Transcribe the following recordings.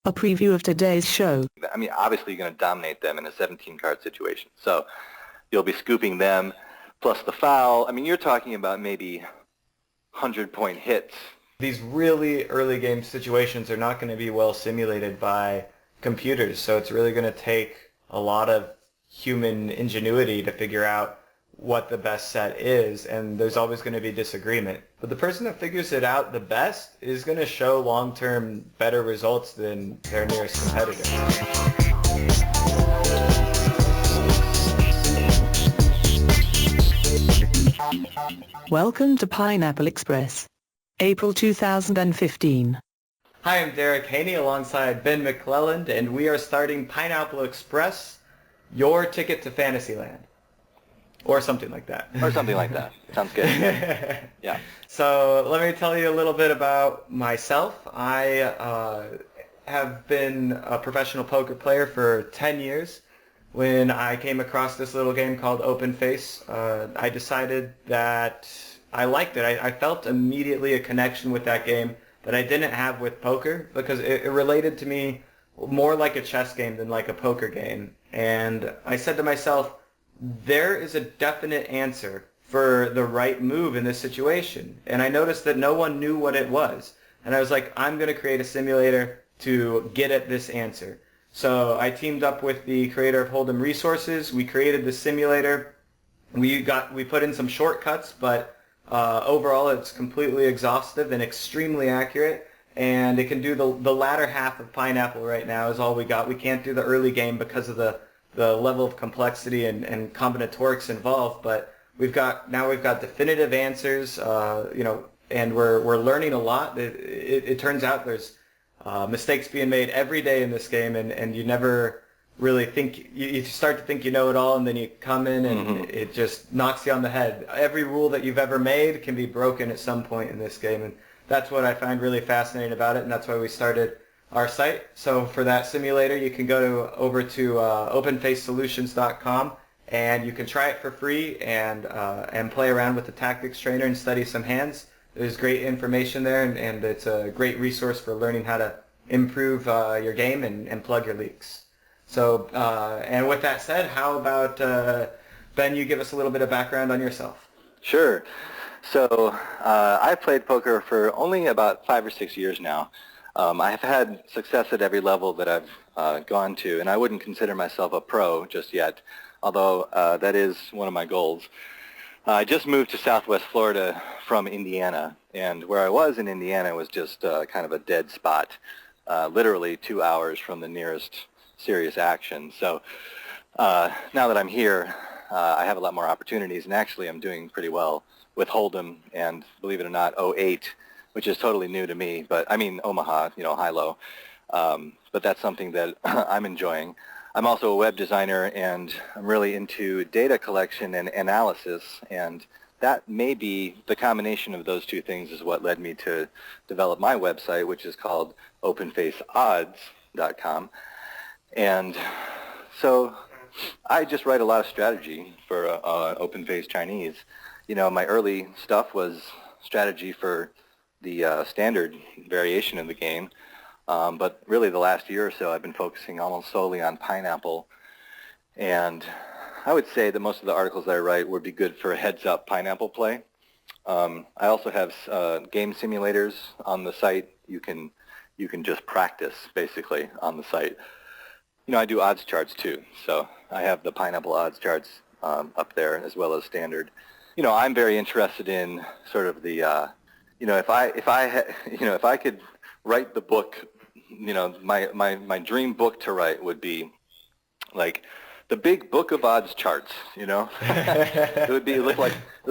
A preview of today's show. I mean, obviously you're going to dominate them in a 17-card situation. So you'll be scooping them plus the foul. I mean, you're talking about maybe 100-point hits. These really early game situations are not going to be well simulated by computers, so it's really going to take a lot of human ingenuity to figure out what the best set is, and there's always going to be disagreement. But the person that figures it out the best is going to show long-term better results than their nearest competitor. Welcome to Pineapple Express, April 2015. Hi, I'm Derric Haynie alongside Ben McClelland, and we are starting Pineapple Express, your ticket to FantasyLand. Or something like that. Or something like that. Sounds good. Yeah. So let me tell you a little bit about myself. I have been a professional poker player for 10 years. When I came across this little game called Open Face, I decided that I liked it. I felt immediately a connection with that game that I didn't have with poker because it related to me more like a chess game than like a poker game. And I said to myself, there is a definite answer for the right move in this situation. And I noticed that no one knew what it was. And I was like, I'm going to create a simulator to get at this answer. So I teamed up with the creator of Hold'em Resources. We created the simulator. We put in some shortcuts, but overall it's completely exhaustive and extremely accurate. And it can do the latter half of Pineapple right now is all we got. We can't do the early game because of the level of complexity and combinatorics involved, but we've got definitive answers, and we're learning a lot. It turns out there's mistakes being made every day in this game, and you never really think, you start to think you know it all, and then you come in and it just knocks you on the head. Every rule that you've ever made can be broken at some point in this game, and that's what I find really fascinating about it, and that's why we started our site. So for that simulator, you can go over to openfacesolutions.com, and you can try it for free and play around with the tactics trainer and study some hands. There's great information there, and it's a great resource for learning how to improve your game and plug your leaks. So, and with that said, how about, Ben, you give us a little bit of background on yourself? Sure. So I've played poker for only about 5 or 6 years now. I have had success at every level that I've gone to, and I wouldn't consider myself a pro just yet, although that is one of my goals. I just moved to Southwest Florida from Indiana, and where I was in Indiana was just kind of a dead spot, literally 2 hours from the nearest serious action. So now that I'm here, I have a lot more opportunities, and actually I'm doing pretty well with Hold'em and, believe it or not, '08. Which is totally new to me, but I mean Omaha, high-low. But that's something that I'm enjoying. I'm also a web designer, and I'm really into data collection and analysis, and that may be the combination of those two things is what led me to develop my website, which is called openfaceodds.com. And so I just write a lot of strategy for OpenFace Chinese. My early stuff was strategy for the standard variation of the game, but really the last year or so I've been focusing almost solely on Pineapple, and I would say that most of the articles that I write would be good for heads-up Pineapple play. I also have game simulators on the site. You can just practice basically on the site. I do odds charts too, so I have the Pineapple odds charts up there as well as standard. I'm very interested in sort of the if I could write the book, my dream book to write would be like the big book of odds charts. It would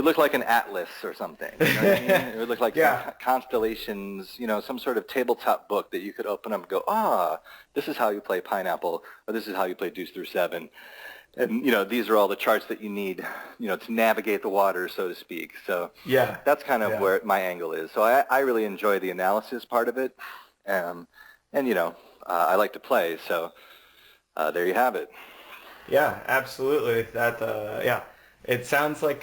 look like an atlas or something. You know what I mean? It would look like some constellations, some sort of tabletop book that you could open up and go, this is how you play Pineapple, or this is how you play Deuce through 7. And, these are all the charts that you need, to navigate the water, so to speak. So that's kind of where my angle is. So I really enjoy the analysis part of it. And I like to play. So there you have it. Yeah, absolutely. It sounds like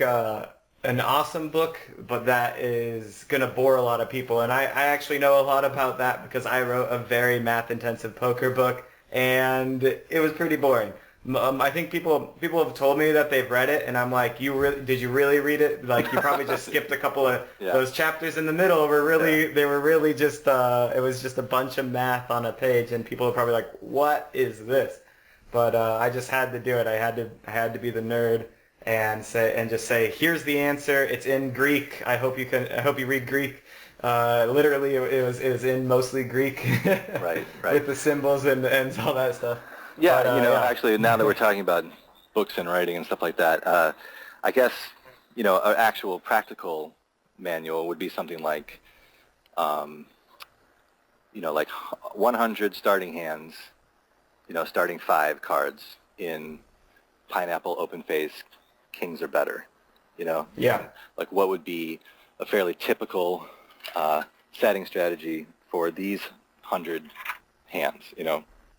an awesome book, but that is going to bore a lot of people. And I actually know a lot about that because I wrote a very math-intensive poker book, and it was pretty boring. I think people have told me that they've read it, and I'm like, did you really read it? Like, you probably just skipped a couple of those chapters in the middle. They were really just it was just a bunch of math on a page, and people are probably like, what is this? But I just had to do it. I had to be the nerd and just say, here's the answer. It's in Greek. I hope you read Greek. Literally, it was in mostly Greek, right, with the symbols and all that stuff. Yeah, But, actually, now that we're talking about books and writing and stuff like that, I guess, an actual practical manual would be something like, like 100 starting hands, starting 5 cards in Pineapple, Open Face, Kings or better, Yeah. Like what would be a fairly typical setting strategy for these 100 hands,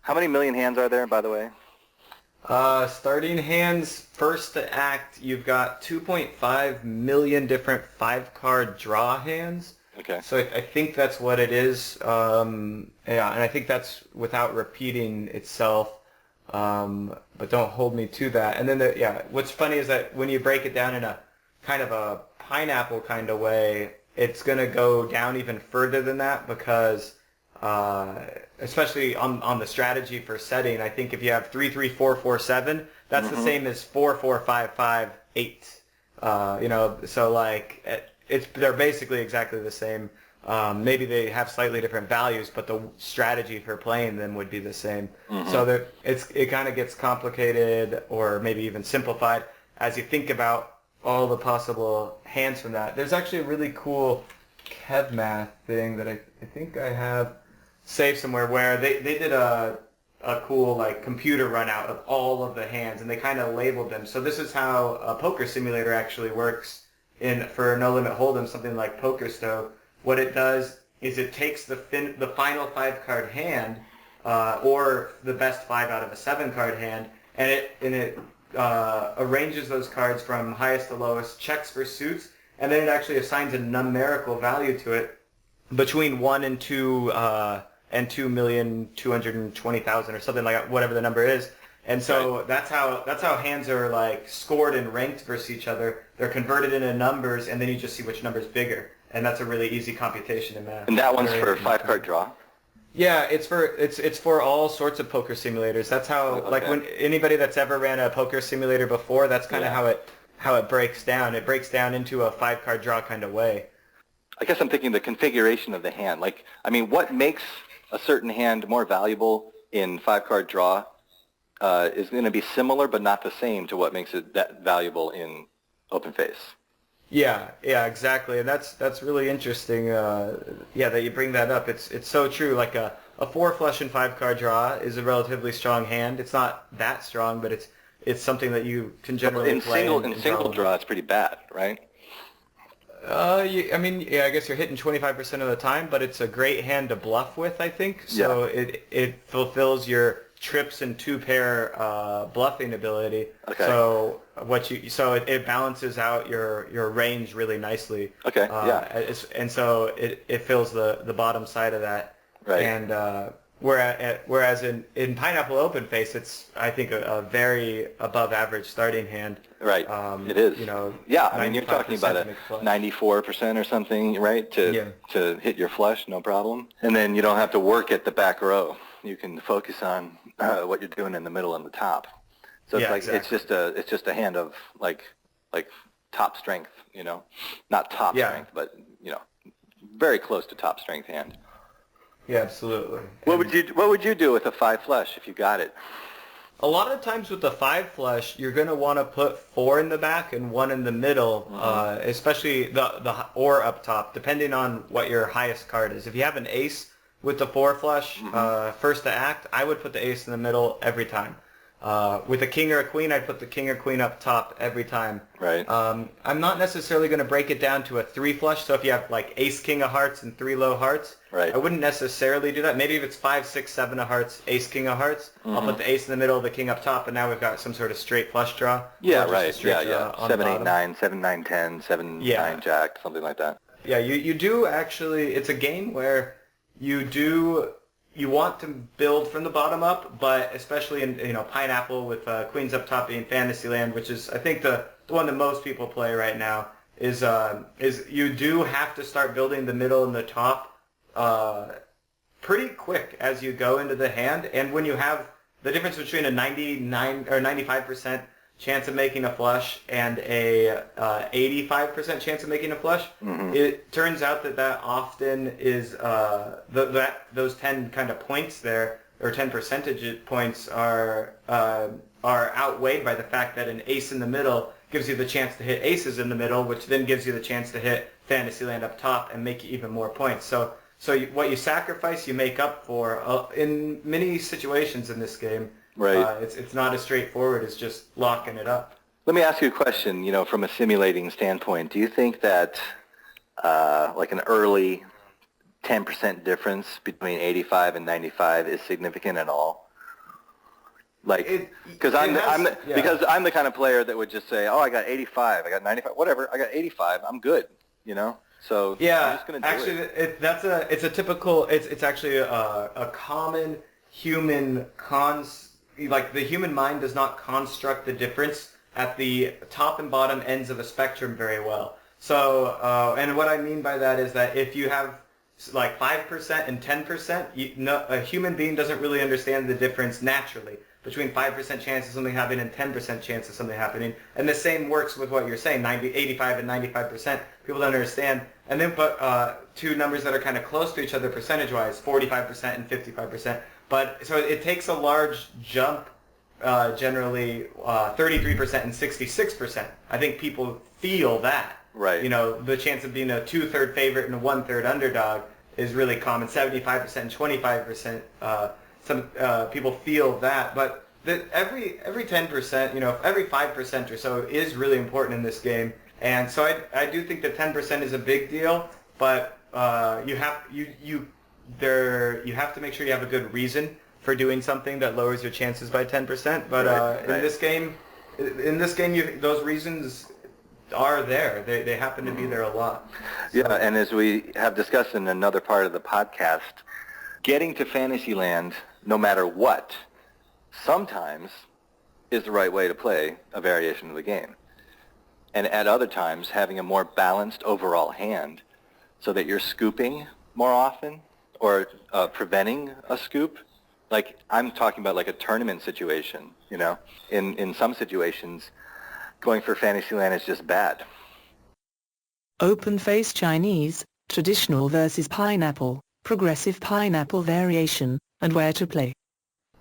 How many million hands are there, by the way? Starting hands, first to act, you've got 2.5 million different 5-card draw hands. Okay. So I think that's what it is. And I think that's without repeating itself. But don't hold me to that. And then, what's funny is that when you break it down in a kind of a pineapple kind of way, it's going to go down even further than that because... especially on the strategy for setting, I think if you have 3 3 4 4 7, that's the same as 4 4 5 5 8. So like they're basically exactly the same. Maybe they have slightly different values, but the strategy for playing them would be the same. So that it kind of gets complicated or maybe even simplified as you think about all the possible hands from that. There's actually a really cool Kev math thing that I think I have saved somewhere where they did a cool like computer run out of all of the hands and they kind of labeled them. So this is how a poker simulator actually works for No Limit Hold'em, something like Poker Stove. What it does is it takes the final 5-card hand or the best 5 out of a 7-card hand and it arranges those cards from highest to lowest, checks for suits, and then it actually assigns a numerical value to it between 1 and 2 and 2,220,000 or something like that, whatever the number is. And so that's how hands are like scored and ranked versus each other. They're converted into numbers, and then you just see which number's bigger. And that's a really easy computation in math. And that one's for a 5-card draw? Yeah, it's for all sorts of poker simulators. That's how like when anybody that's ever ran a poker simulator before, that's kind of how it breaks down. It breaks down into a 5-card draw kind of way. I guess I'm thinking the configuration of the hand. Like, I mean, what makes a certain hand more valuable in 5-card draw is going to be similar but not the same to what makes it that valuable in Open Face. Yeah, exactly, and that's really interesting. That you bring that up. It's so true. Like a 4 flush and 5-card draw is a relatively strong hand. It's not that strong, but it's something that you can generally play. In single draw, it's pretty bad, right? I guess you're hitting 25% of the time, but it's a great hand to bluff with, I think. So it fulfills your trips and 2-pair bluffing ability. Okay. So it balances out your range really nicely. Okay. And so it fills the bottom side of that. Right. And whereas in Pineapple Open Face, it's I think a very above average starting hand. Right. It is. Yeah. I mean, you're talking about a 94% or something, right? To hit your flush, no problem. And then you don't have to work at the back row. You can focus on what you're doing in the middle and the top. So it's exactly. it's just a hand of like top strength, not top strength, but very close to top strength hand. Yeah, absolutely. What would you do with a 5 flush if you got it? A lot of times with the 5 flush, you're going to want to put 4 in the back and 1 in the middle, especially the or up top, depending on what your highest card is. If you have an ace with the 4 flush, first to act, I would put the ace in the middle every time. With a king or a queen, I'd put the king or queen up top every time. Right. I'm not necessarily going to break it down to a 3 flush, so if you have like ace, king of hearts, and 3 low hearts, right. I wouldn't necessarily do that. Maybe if it's 5, 6, 7 of hearts, ace, king of hearts, I'll put the ace in the middle, the king up top, and now we've got some sort of straight flush draw. Yeah, right. Yeah. On 7, the 8, bottom. 9, 7, 9, 10, 7, 9, jack, something like that. Yeah, you do actually, it's a game where you want to build from the bottom up, but especially in Pineapple with queens up top being Fantasyland, which is I think the one that most people play right now, is you do have to start building the middle and the top pretty quick as you go into the hand, and when you have the difference between a 99 or 95% chance of making a flush and a 85% chance of making a flush, it turns out that often is those 10 kind of points there, or 10 percentage points are outweighed by the fact that an ace in the middle gives you the chance to hit aces in the middle, which then gives you the chance to hit Fantasyland up top and make you even more points. So what you sacrifice, you make up for in many situations in this game. Right. It's not as straightforward as just locking it up. Let me ask you a question, from a simulating standpoint. Do you think that like an early 10% difference between 85 and 95 is significant at all? Like, because I'm the kind of player that would just say, oh, I got 85, I got 95, whatever, I got 85, I'm good, So yeah, I'm just going to do actually, it. It's actually a common human like the human mind does not construct the difference at the top and bottom ends of a spectrum very well. So, and what I mean by that is that if you have like 5% and 10%, a human being doesn't really understand the difference naturally between 5% chance of something happening and 10% chance of something happening. And the same works with what you're saying, 85 and 95%. People don't understand. And then put two numbers that are kind of close to each other percentage-wise, 45% and 55%. But so it takes a large jump, generally 33% and 66%. I think people feel that. Right. The chance of being a 2/3 favorite and a 1/3 underdog is really common. 75% and 25%. Some people feel that, but every 10%, every 5% or so is really important in this game. And so I do think that 10% is a big deal, but you have to make sure you have a good reason for doing something that lowers your chances by 10%. But in this game, those reasons are there. They happen to be there a lot. So. Yeah, and as we have discussed in another part of the podcast, getting to Fantasyland, no matter what, sometimes is the right way to play a variation of the game. And at other times, having a more balanced overall hand so that you're scooping more often or preventing a scoop. Like, I'm talking about like a tournament situation, In some situations, going for Fantasyland is just bad. Open face Chinese, traditional versus pineapple, progressive pineapple variation, and where to play.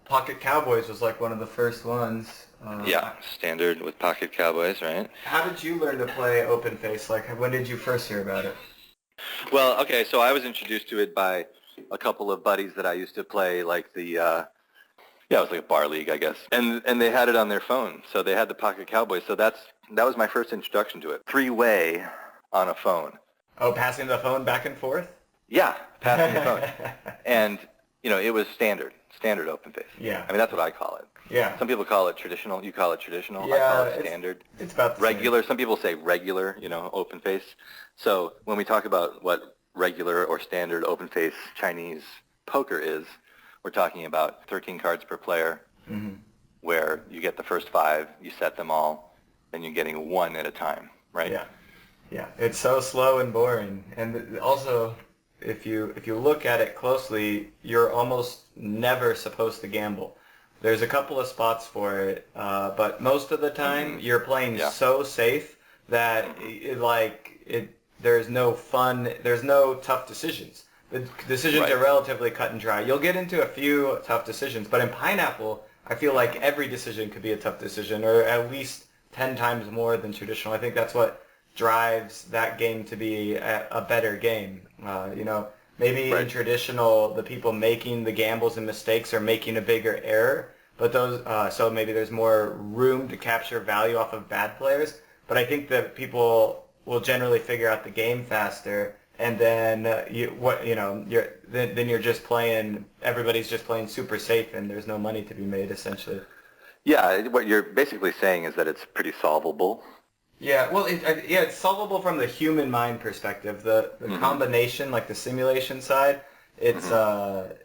Pocket Cowboys was like one of the first ones. Yeah, standard with Pocket Cowboys, right? How did you learn to play open face? Like, when did you first hear about it? Well, okay, so I was introduced to it by a couple of buddies that I used to play, like it was like a bar league, I guess. And they had it on their phone, so they had the Pocket Cowboys. So that was my first introduction to it. 3-way on a phone. Oh, passing the phone back and forth? Yeah, passing the phone. And, it was standard open face. Yeah. I mean, that's what I call it. Yeah. Some people call it traditional. You call it traditional. Yeah, I call it standard. It's about the regular. same. Some people say regular, open face. So when we talk about what regular or standard open face Chinese poker is, we're talking about 13 cards per player, where you get the first 5, you set them all, then you're getting 1 at a time, right? Yeah. Yeah. It's so slow and boring. And also, if you look at it closely, you're almost never supposed to gamble. There's a couple of spots for it, but most of the time you're playing so safe that there's no fun, there's no tough decisions. The decisions are relatively cut and dry. You'll get into a few tough decisions, but in Pineapple, I feel like every decision could be a tough decision, or at least 10 times more than traditional. I think that's what drives that game to be a better game. Maybe in traditional, the people making the gambles and mistakes are making a bigger error, but those so maybe there's more room to capture value off of bad players. But I think that people will generally figure out the game faster, and then then you're just playing. Everybody's just playing super safe, and there's no money to be made essentially. Yeah, what you're basically saying is that it's pretty solvable. Yeah, well, it's solvable from the human mind perspective. The combination, like the simulation side, it's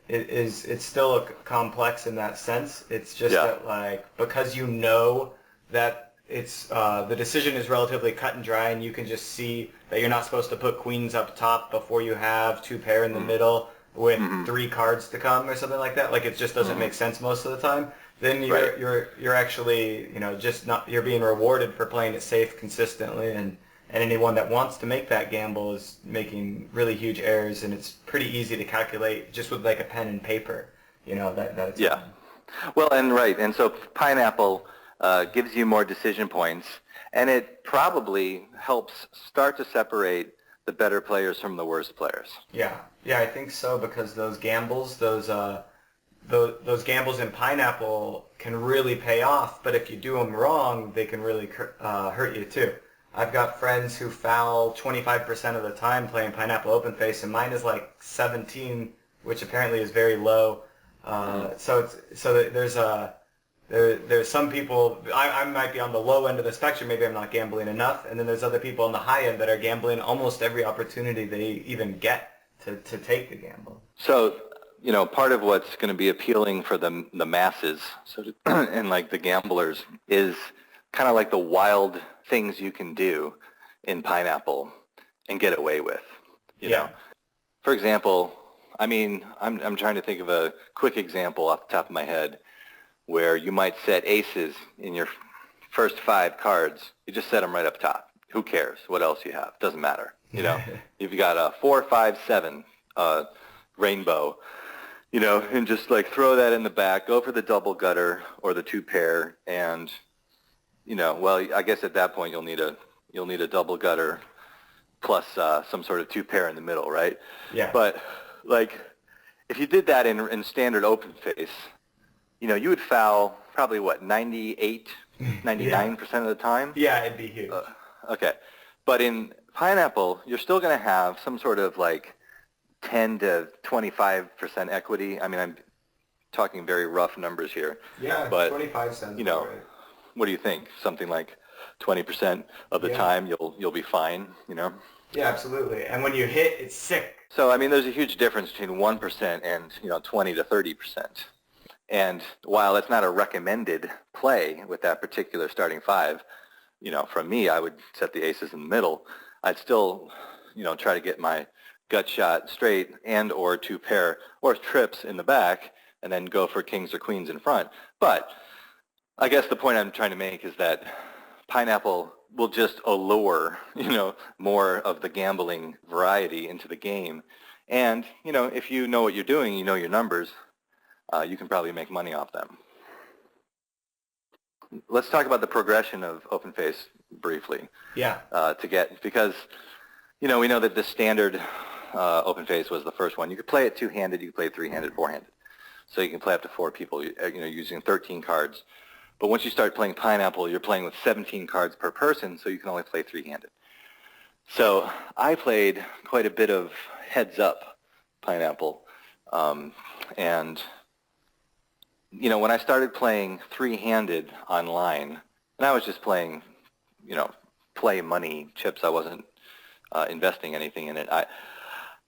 it's still complex in that sense. It's just that like because you know that it's the decision is relatively cut and dry, and you can just see that you're not supposed to put queens up top before you have two pair in the middle with 3 cards to come or something like that. Like it just doesn't make sense most of the time. Then you're actually just not you're being rewarded for playing it safe consistently, and anyone that wants to make that gamble is making really huge errors, and it's pretty easy to calculate just with like a pen and paper, that it's Well, and so Pineapple gives you more decision points, and it probably helps start to separate the better players from the worst players. Yeah, I think so, because those gambles, those gambles in Pineapple can really pay off, but if you do them wrong, they can really hurt you too. I've got friends who foul 25% of the time playing Pineapple Open Face, and mine is like 17, which apparently is very low. There's some people, I might be on the low end of the spectrum, maybe I'm not gambling enough, and then there's other people on the high end that are gambling almost every opportunity they even get to take the gamble. So, part of what's going to be appealing for the masses, and like the gamblers, is kind of like the wild things you can do in Pineapple and get away with. You know, for example, I mean, I'm trying to think of a quick example off the top of my head where you might set aces in your first 5 cards. You just set them right up top. Who cares what else you have? Doesn't matter. You've got a 4, 5, 7 rainbow. And just like throw that in the back, go for the double gutter or the 2 pair, and well, I guess at that point you'll need a double gutter plus some sort of 2 pair in the middle, right? Yeah. But like if you did that in standard open face, you would foul probably 98, 99% of the time. Yeah, it'd be huge. Okay, but in Pineapple, you're still going to have some sort of like 10 to 25% equity. I mean, I'm talking very rough numbers here. Yeah, but 25 cents. Right. What do you think? Something like 20% of the time you'll be fine, Yeah, absolutely. And when you hit, it's sick. So I mean, there's a huge difference between 1% and 20 to 30%. And while it's not a recommended play with that particular starting 5, from me, I would set the aces in the middle. I'd still, try to get my gut shot straight and or 2 pair or trips in the back, and then go for kings or queens in front. But I guess the point I'm trying to make is that Pineapple will just allure, more of the gambling variety into the game. And, if you know what you're doing, you know your numbers, you can probably make money off them. Let's talk about the progression of open face briefly. Yeah. Because, we know that the standard open face was the first one. You could play it 2-handed, you could play it 3-handed, 4-handed. So you can play up to 4 people, using 13 cards. But once you start playing Pineapple, you're playing with 17 cards per person, so you can only play 3-handed. So I played quite a bit of heads-up Pineapple, and when I started playing 3-handed online, and I was just playing, play money chips, I wasn't investing anything in it.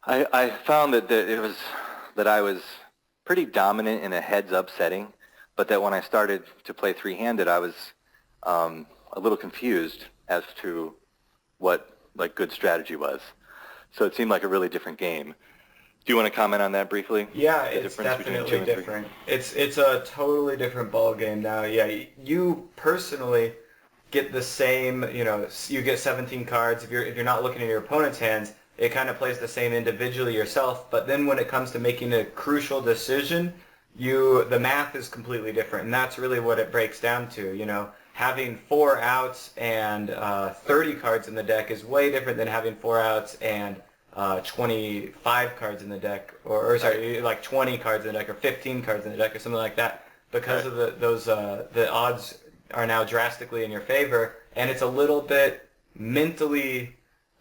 I found that I was pretty dominant in a heads-up setting, but that when I started to play 3-handed, I was a little confused as to what good strategy was. So it seemed like a really different game. Do you want to comment on that briefly? Yeah, it's definitely different. It's a totally different ball game now. Yeah, you personally get the same. You get 17 cards. If you're not looking at your opponent's hands, it kind of plays the same individually yourself. But then when it comes to making a crucial decision, the math is completely different, and that's really what it breaks down to. Having 4 outs and 30 cards in the deck is way different than having 4 outs and 25 cards in the deck, or sorry, like 20 cards in the deck, or 15 cards in the deck, or something like that. because of the odds are now drastically in your favor, and it's a little bit mentally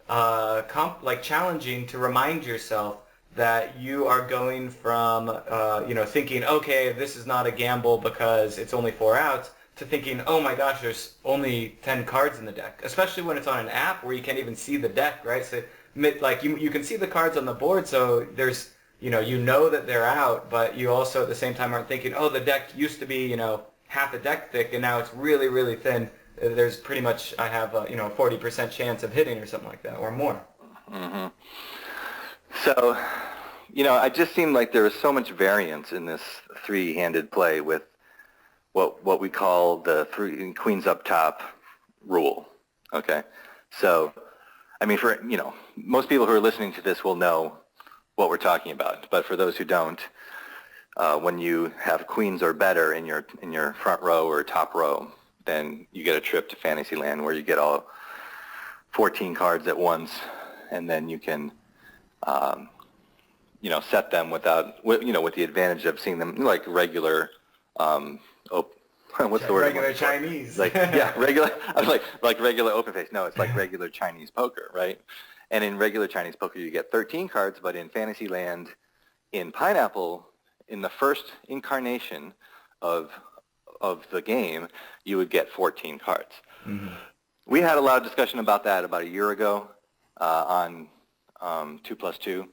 challenging to remind yourself that you are going from thinking, okay, this is not a gamble because it's only 4 outs, to thinking, oh my gosh, there's only 10 cards in the deck, especially when it's on an app where you can't even see the deck, right? So you can see the cards on the board, so there's you know that they're out, but you also at the same time aren't thinking, oh, the deck used to be half a deck thick and now it's really, really thin. There's pretty much, I have a 40% chance of hitting or something like that, or more. Mm-hmm. So, it just seemed like there was so much variance in this three-handed play with what we call the three queens up top rule. Okay, so I mean, for most people who are listening to this will know what we're talking about, but for those who don't, when you have queens or better in your front row or top row, then you get a trip to Fantasyland where you get all 14 cards at once, and then you can set them with the advantage of seeing them like regular what's the word? Regular Chinese. Regular. I was like regular open face. No, it's like regular Chinese poker, right? And in regular Chinese poker, you get 13 cards, but in Fantasyland, in Pineapple, in the first incarnation of the game, you would get 14 cards. Mm-hmm. We had a lot of discussion about that about a year ago on 2+2.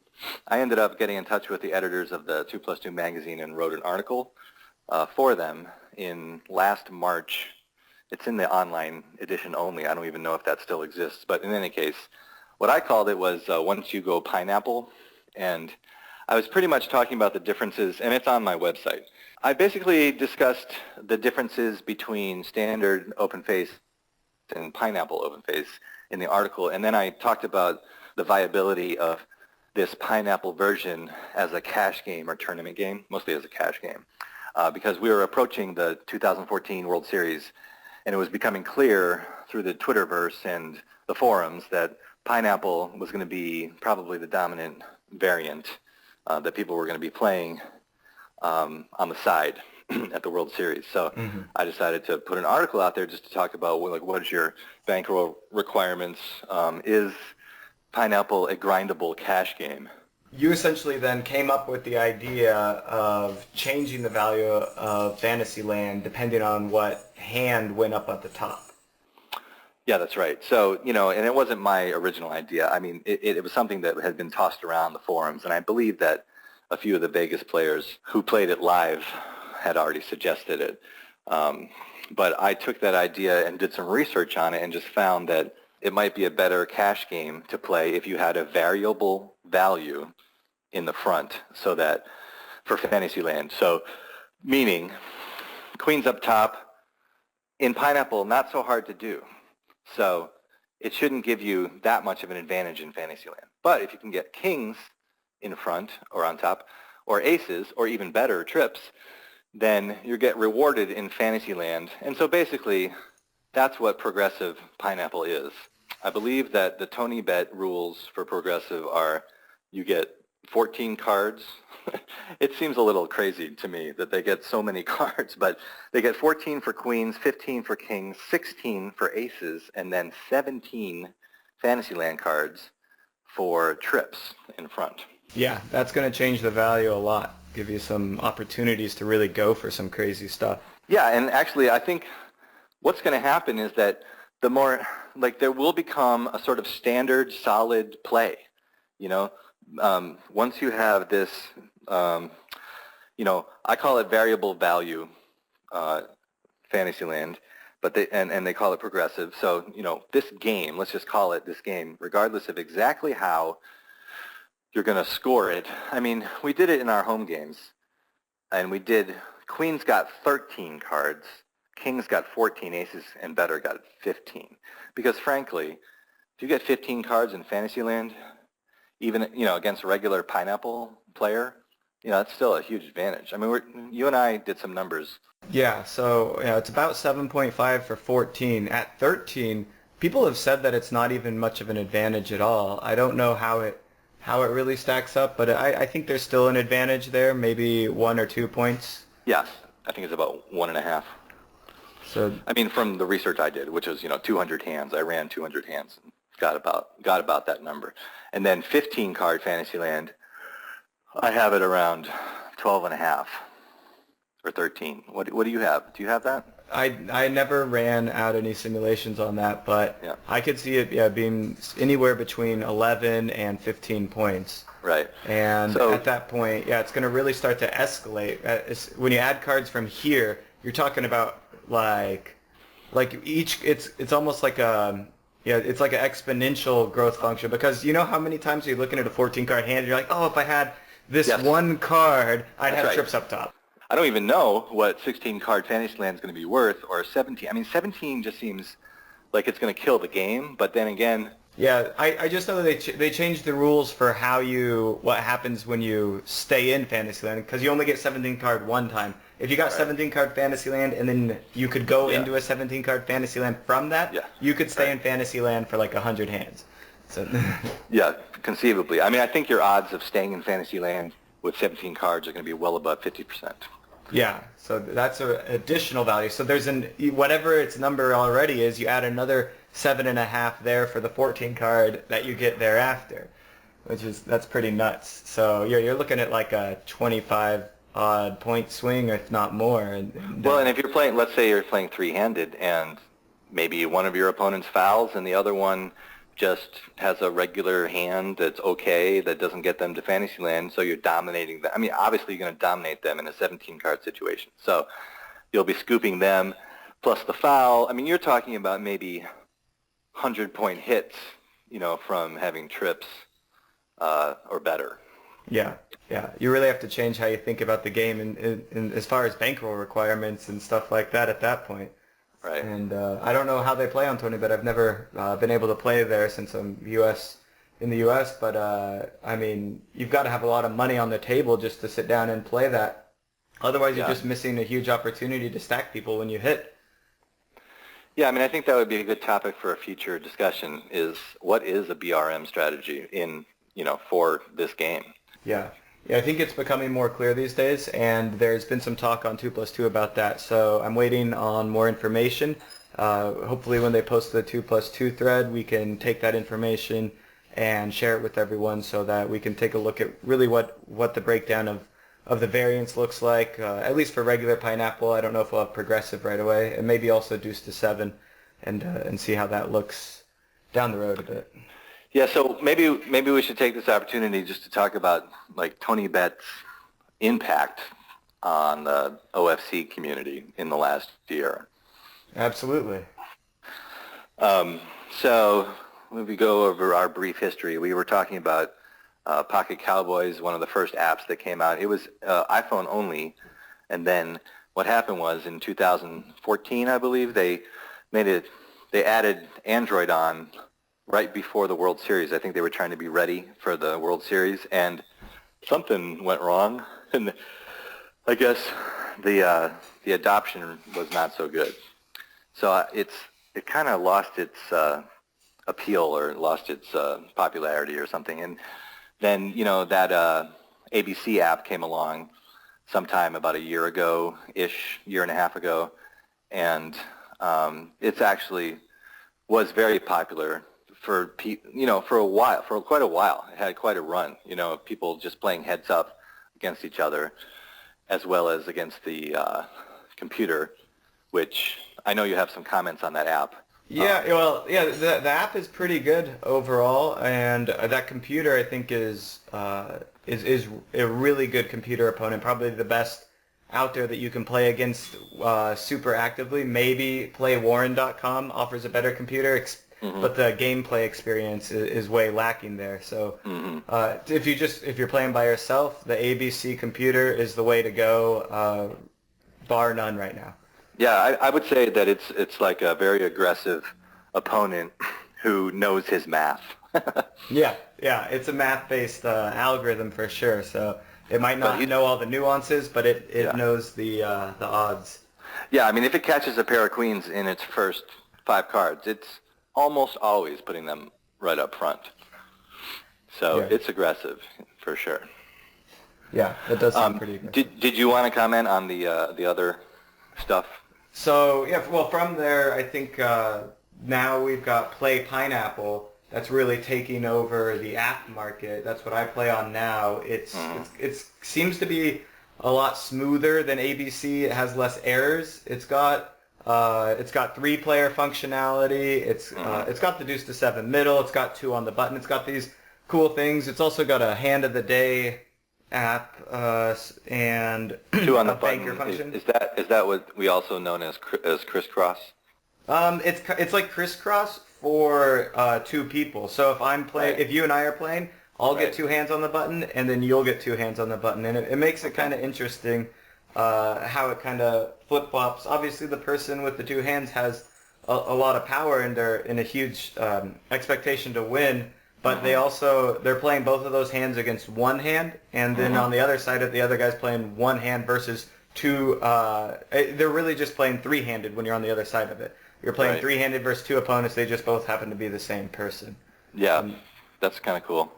I ended up getting in touch with the editors of the 2+2 magazine and wrote an article for them in last March. It's in the online edition only. I don't even know if that still exists. But in any case, what I called it was Once You Go Pineapple. And I was pretty much talking about the differences, and it's on my website. I basically discussed the differences between standard open face and Pineapple open face in the article. And then I talked about the viability of this Pineapple version as a cash game or tournament game, mostly as a cash game. Because we were approaching the 2014 World Series, and it was becoming clear through the Twitterverse and the forums that Pineapple was going to be probably the dominant variant that people were going to be playing on the side at the World Series. So I decided to put an article out there just to talk about what is your bankroll requirements. Is Pineapple a grindable cash game? You essentially then came up with the idea of changing the value of Fantasyland depending on what hand went up at the top. Yeah, that's right. So, and it wasn't my original idea. I mean, it was something that had been tossed around the forums, and I believe that a few of the Vegas players who played it live had already suggested it. But I took that idea and did some research on it and just found that it might be a better cash game to play if you had a variable value in the front, so that for Fantasyland. So meaning queens up top, in Pineapple, not so hard to do. So it shouldn't give you that much of an advantage in Fantasyland. But if you can get kings in front or on top, or aces, or even better, trips, then you get rewarded in Fantasyland. And so basically, that's what progressive Pineapple is. I believe that the Tony Bet rules for progressive are you get 14 cards. It seems a little crazy to me that they get so many cards, but they get 14 for queens, 15 for kings, 16 for aces, and then 17 Fantasyland cards for trips in front. Yeah, that's going to change the value a lot. Give you some opportunities to really go for some crazy stuff. Yeah, and actually I think what's going to happen is that the more, there will become a sort of standard solid play, once you have this, I call it variable value Fantasyland, but they call it progressive. So, this game, let's just call it this game, regardless of exactly how you're going to score it. I mean, we did it in our home games, and queens got 13 cards, kings got 14, aces and better got 15. Because frankly, if you get 15 cards in Fantasyland, even, against a regular Pineapple player, that's still a huge advantage. I mean, you and I did some numbers. Yeah, so it's about 7.5 for 14. At 13, people have said that it's not even much of an advantage at all. I don't know how it really stacks up, but I think there's still an advantage there, maybe 1 or 2 points. Yes, I think it's about 1.5. So I mean, from the research I did, which was 200 hands. I ran 200 hands and got about that number. And then 15 card Fantasyland, I have it around 12.5 or 13. What do you have? Do you have that? I never ran out any simulations on that, but Yeah. I could see it being anywhere between 11 and 15 points. Right. And So, at that point, it's going to really start to escalate. When you add cards from here, you're talking about like each. It's almost like it's like an exponential growth function, because you know how many times you're looking at a 14 card hand, and you're like, oh, if I had this Yes. one card, I'd That's have right. trips up top. I don't even know what 16 card Fantasyland is going to be worth, or 17. I mean, 17 just seems like it's going to kill the game. But then again, Yeah, I just know that they changed the rules for what happens when you stay in Fantasyland, because you only get 17 card one time. If you got 17 card Fantasyland and then you could go into a 17 card Fantasyland from that, you could stay in Fantasyland for like 100 hands. So yeah, conceivably. I mean, I think your odds of staying in Fantasyland with 17 cards are going to be well above 50%. yeah, so that's an additional value. So there's whatever its number already is, you add another 7.5 there for the 14 card that you get thereafter, that's pretty nuts. So you're looking at like a 25 odd point swing, if not more. And if you're playing, let's say you're playing three-handed, and maybe one of your opponents fouls and the other one just has a regular hand that's okay, that doesn't get them to Fantasyland, so you're dominating them. I mean, obviously you're going to dominate them in a 17-card situation. So you'll be scooping them plus the foul. I mean, you're talking about maybe 100-point hits, from having trips or better. Yeah. You really have to change how you think about the game and as far as bankroll requirements and stuff like that at that point. Right. And I don't know how they play on Tony, but I've never been able to play there since I'm in the U.S. But I mean, you've got to have a lot of money on the table just to sit down and play that. Otherwise, you're just missing a huge opportunity to stack people when you hit. Yeah, I mean, I think that would be a good topic for a future discussion. Is what is a BRM strategy for this game? Yeah, I think it's becoming more clear these days, and there's been some talk on 2+2 about that, so I'm waiting on more information. Hopefully when they post the 2+2 thread, we can take that information and share it with everyone so that we can take a look at really what the breakdown of the variance looks like, at least for regular Pineapple. I don't know if we'll have progressive right away, and maybe also Deuce to 7, and see how that looks down the road a bit. Yeah, so maybe we should take this opportunity just to talk about like Tony Bet's impact on the OFC community in the last year. Absolutely. So when we go over our brief history, we were talking about Pocket Cowboys, one of the first apps that came out. It was iPhone only, and then what happened was in 2014, I believe, they added Android on right before the World Series. I think they were trying to be ready for the World Series, and something went wrong, and I guess the adoption was not so good. So it kind of lost its appeal, or lost its popularity or something. And then that ABC app came along sometime about a year ago-ish, year and a half ago, and it's actually was very popular for quite a while. It had quite a run, of people just playing heads up against each other, as well as against the computer, which I know you have some comments on that app. Yeah, the app is pretty good overall, and that computer I think is a really good computer opponent, probably the best out there that you can play against super actively. Maybe PlayWarren.com offers a better computer, but the gameplay experience is way lacking there. So if you're playing by yourself, the ABC computer is the way to go, bar none right now. Yeah, I would say that it's like a very aggressive opponent who knows his math. Yeah, it's a math-based algorithm for sure. So it might not know all the nuances, but it knows the odds. Yeah, I mean, if it catches a pair of queens in its first 5 cards, it's almost always putting them right up front. So it's aggressive for sure. Yeah, it does seem pretty aggressive. Did you want to comment on the other stuff? So yeah, well, from there, I think now we've got Play Pineapple that's really taking over the app market. That's what I play on now. It seems to be a lot smoother than ABC. It has less errors. It's got 3-player functionality. It's got the deuce to 7 middle. It's got 2 on the button. It's got these cool things. It's also got a hand of the day app and 2 on the a button. banker function. Is that what we also known as crisscross? It's like crisscross for 2 people. So if I'm playing, Right. if you and I are playing, I'll get Right. 2 hands on the button, and then you'll get 2 hands on the button, and it makes it kind of interesting how it kind of flip flops. Obviously, the person with the 2 hands has a lot of power, and they're in a huge expectation to win. But they're playing both of those hands against 1 hand, and then on the other side, the other guy's playing 1 hand versus 2. They're really just playing 3-handed when you're on the other side of it. You're playing Right. 3-handed versus 2 opponents. They just both happen to be the same person. Yeah, that's kind of cool.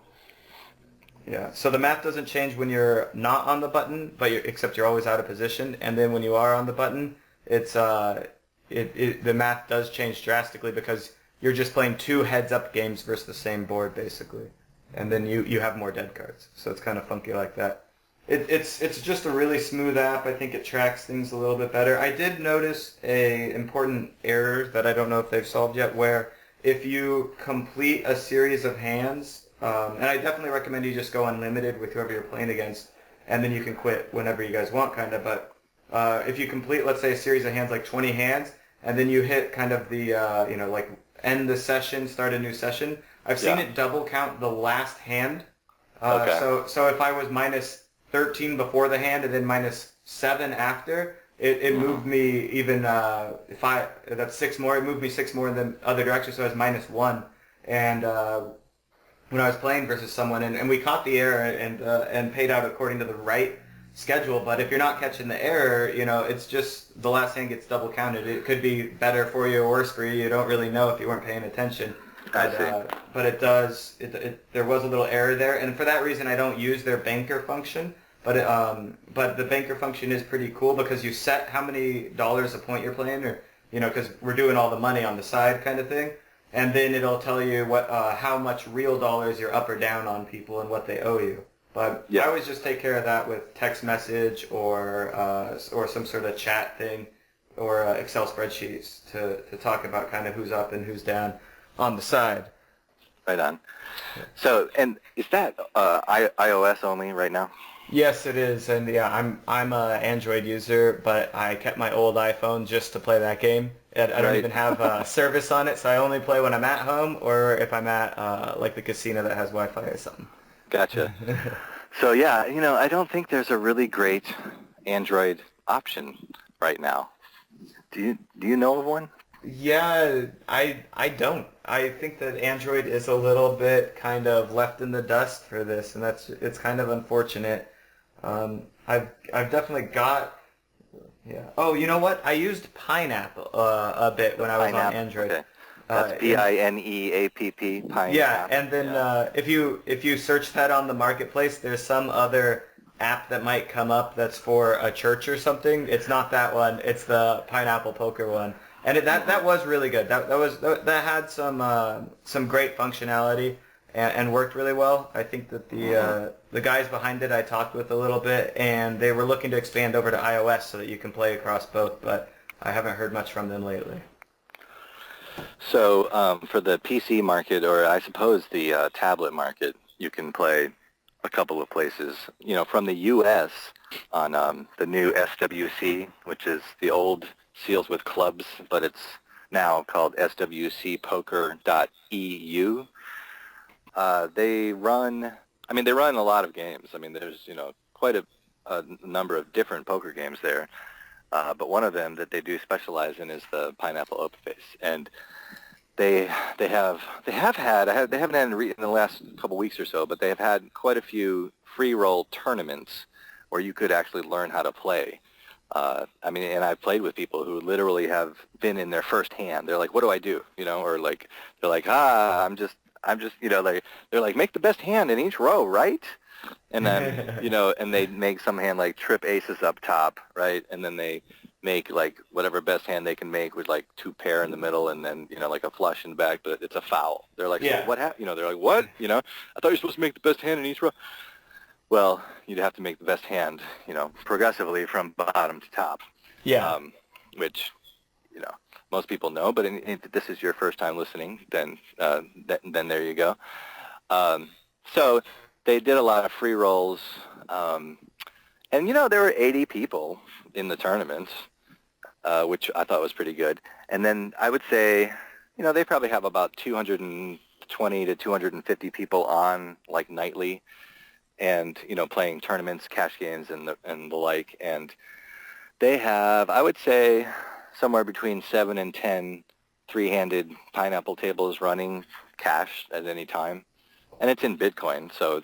Yeah. So the math doesn't change when you're not on the button, except you're always out of position. And then when you are on the button, the math does change drastically because you're just playing 2 heads-up games versus the same board basically, and then you have more dead cards. So it's kind of funky like that. It's just a really smooth app. I think it tracks things a little bit better. I did notice a important error that I don't know if they've solved yet, where if you complete a series of hands, and I definitely recommend you just go unlimited with whoever you're playing against, and then you can quit whenever you guys want, kind of. But if you complete, let's say, a series of hands, like 20 hands, and then you hit kind of the, like end the session, start a new session, I've seen it double count the last hand. Okay. So if I was minus 13 before the hand and then minus 7 after, it moved me even that's 6 more. It moved me 6 more in the other direction, so I was minus 1. And when I was playing versus someone, and we caught the error and paid out according to the right schedule. But if you're not catching the error, it's just the last hand gets double counted. It could be better for you or worse for you. You don't really know if you weren't paying attention. But it does. There was a little error there, and for that reason, I don't use their banker function. But the banker function is pretty cool because you set how many dollars a point you're playing, or because we're doing all the money on the side kind of thing, and then it'll tell you how much real dollars you're up or down on people and what they owe you. But I always just take care of that with text message or some sort of chat thing or Excel spreadsheets to talk about kind of who's up and who's down on the side. Right on. So, and is that iOS only right now? Yes, it is, and yeah, I'm a Android user, but I kept my old iPhone just to play that game. I don't even have service on it, so I only play when I'm at home or if I'm at like the casino that has Wi-Fi or something. Gotcha. So yeah, I don't think there's a really great Android option right now. Do you know of one? Yeah, I don't. I think that Android is a little bit kind of left in the dust for this, and it's kind of unfortunate. I've definitely got. Yeah. Oh, you know what? I used Pineapple a bit when I was on Android. Okay. That's Pineapp. Pineapple. Yeah, and then if you search that on the marketplace, there's some other app that might come up that's for a church or something. It's not that one. It's the Pineapple Poker one, and that was really good. That had some great functionality and worked really well. I think that the guys behind it I talked with a little bit, and they were looking to expand over to iOS so that you can play across both, but I haven't heard much from them lately. So for the PC market, or I suppose the tablet market, you can play a couple of places. From the U.S. on the new SWC, which is the old Seals with Clubs, but it's now called swcpoker.eu. They run a lot of games. There's quite a number of different poker games there. But one of them that they do specialize in is the Pineapple Openface, and they haven't had in the last couple weeks or so, but they have had quite a few free roll tournaments where you could actually learn how to play. And I've played with people who literally have been in their first hand. They're like, "What do I do?" Or they're like, "I'm just." They're like, "Make the best hand in each row, right?" And then, and they make some hand like trip aces up top, right? And then they make like whatever best hand they can make with like 2 pair in the middle and then, like a flush in the back, but it's a foul. They're like, Yeah. so what happened? They're like, what? I thought you were supposed to make the best hand in each row. Well, you'd have to make the best hand, progressively from bottom to top. Yeah. Which, most people know, but if this is your first time listening, then there you go. So they did a lot of free rolls, and there were 80 people in the tournaments, which I thought was pretty good. And then I would say, they probably have about 220 to 250 people on like nightly, and playing tournaments, cash games, and the like. And they have, I would say, somewhere between 7 and 10 three-handed pineapple tables running cash at any time. And it's in Bitcoin, so,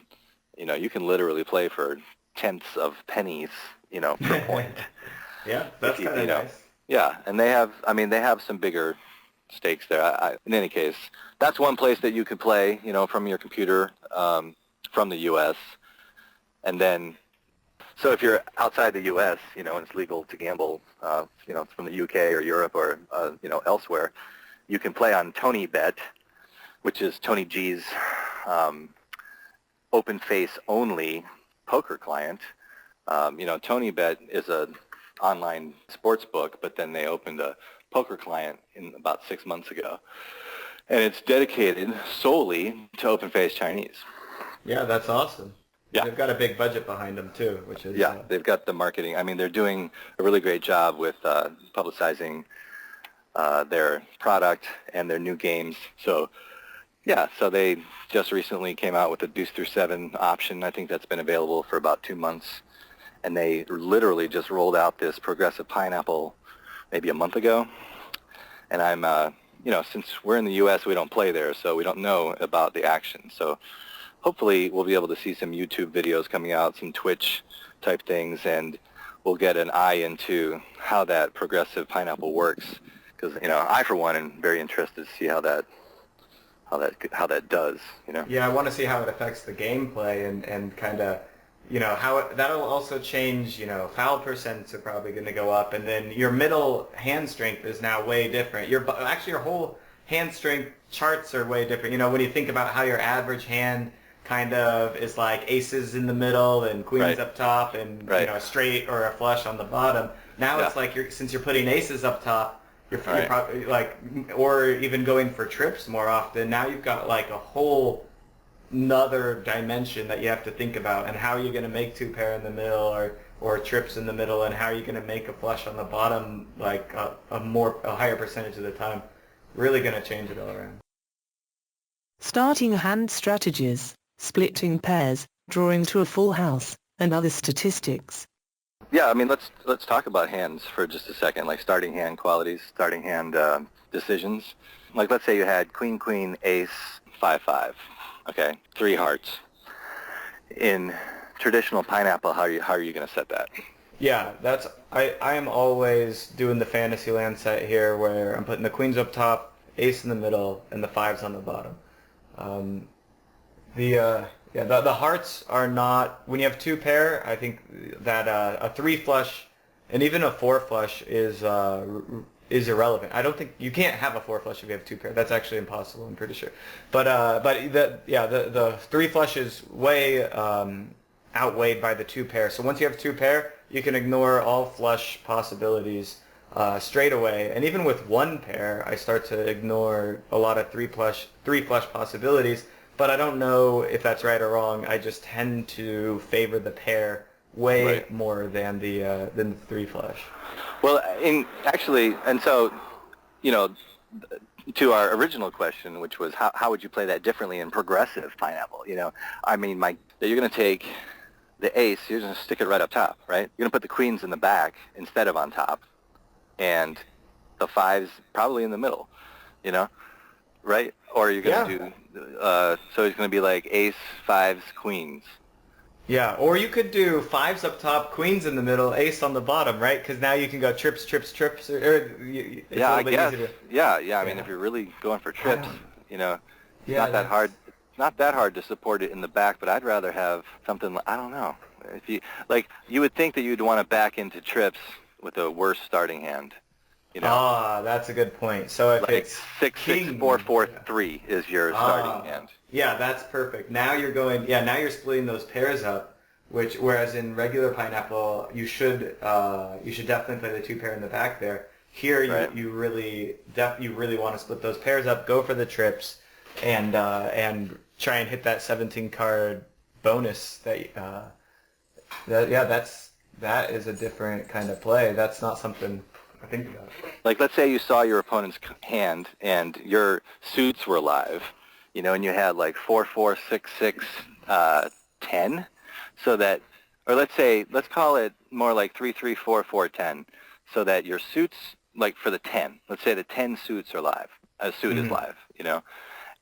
you can literally play for tenths of pennies, per point. Yeah, that's kind of nice. Yeah, and they have some bigger stakes there. In any case, that's one place that you could play, from your computer, from the U.S. And then, so if you're outside the U.S., and it's legal to gamble, from the U.K. or Europe or, elsewhere, you can play on TonyBet, which is Tony G's open face only poker client. TonyBet is a online sports book, but then they opened a poker client in about 6 months ago, and it's dedicated solely to open face Chinese. Yeah, that's awesome. Yeah. They've got a big budget behind them too, which is they've got the marketing. They're doing a really great job with publicizing their product and their new games. So so they just recently came out with a deuce through 7 option. I think that's been available for about 2 months, and they literally just rolled out this progressive pineapple maybe a month ago. And I'm since we're in the U.S., we don't play there, so we don't know about the action. So hopefully we'll be able to see some YouTube videos coming out, some Twitch type things, and we'll get an eye into how that progressive pineapple works. Because I for one am very interested to see how that does. Yeah, I want to see how it affects the gameplay and kind of how that'll also change. Foul percents are probably going to go up, and then your middle hand strength is now way different. Your whole hand strength charts are way different. When you think about how your average hand kind of is like aces in the middle and queens up top and a straight or a flush on the bottom. Now it's like since you're putting aces up top, you're probably like, or even going for trips more often. Now you've got like a whole another dimension that you have to think about, and how you're going to make 2 pair in the middle or trips in the middle, and how you're going to make a flush on the bottom like a higher percentage of the time. Really going to change it all around. Starting hand strategies, splitting pairs, drawing to a full house, and other statistics. Yeah, let's talk about hands for just a second, like starting hand qualities, starting hand decisions. Like let's say you had queen, queen, ace, 5-5. Okay, 3 hearts. In traditional pineapple, how are you going to set that? Yeah, I am always doing the FantasyLand set here, where I'm putting the queens up top, ace in the middle, and the 5s on the bottom. The hearts are not, when you have 2 pair, I think that a 3 flush and even a 4 flush is irrelevant. I don't think you can't have a 4 flush if you have 2 pair. That's actually impossible, I'm pretty sure. But the 3 flush is way outweighed by the 2 pair. So once you have 2 pair, you can ignore all flush possibilities straight away. And even with 1 pair, I start to ignore a lot of 3 flush possibilities. But I don't know if that's right or wrong. I just tend to favor the pair way more than the 3 flush. Well, so, to our original question, which was how would you play that differently in progressive pineapple? You're going to take the ace, you're going to stick it right up top, right? You're going to put the queens in the back instead of on top, and the 5s probably in the middle, right? Or you're going to do, so it's going to be like ace, 5s, queens. Yeah, or you could do 5s up top, queens in the middle, ace on the bottom, right? Because now you can go trips. It's a little bit easier to... Yeah. If you're really going for trips, it's not that hard not that hard to support it in the back, but I'd rather have something, I don't know. If you, like, you would think that you'd want to back into trips with a worse starting hand. You know? Ah, that's a good point. So if Like it's 6-6-4-4-3 is your starting hand. Yeah, that's perfect. Now you're going, yeah, now you're splitting those pairs up, whereas in regular Pineapple, you should definitely play the two pair in the back there. Here, Right. you really want to split those pairs up, go for the trips, and try and hit that 17 card bonus that is a different kind of play. That's not something I think about. Like, let's say you saw your opponent's hand and your suits were live, you know, and you had like 4-4-6-6, 10, so that, or let's call it more like 3-3-4-4-10, so that your suits, like for the 10, let's say the 10 suits are live, a suit is live, you know,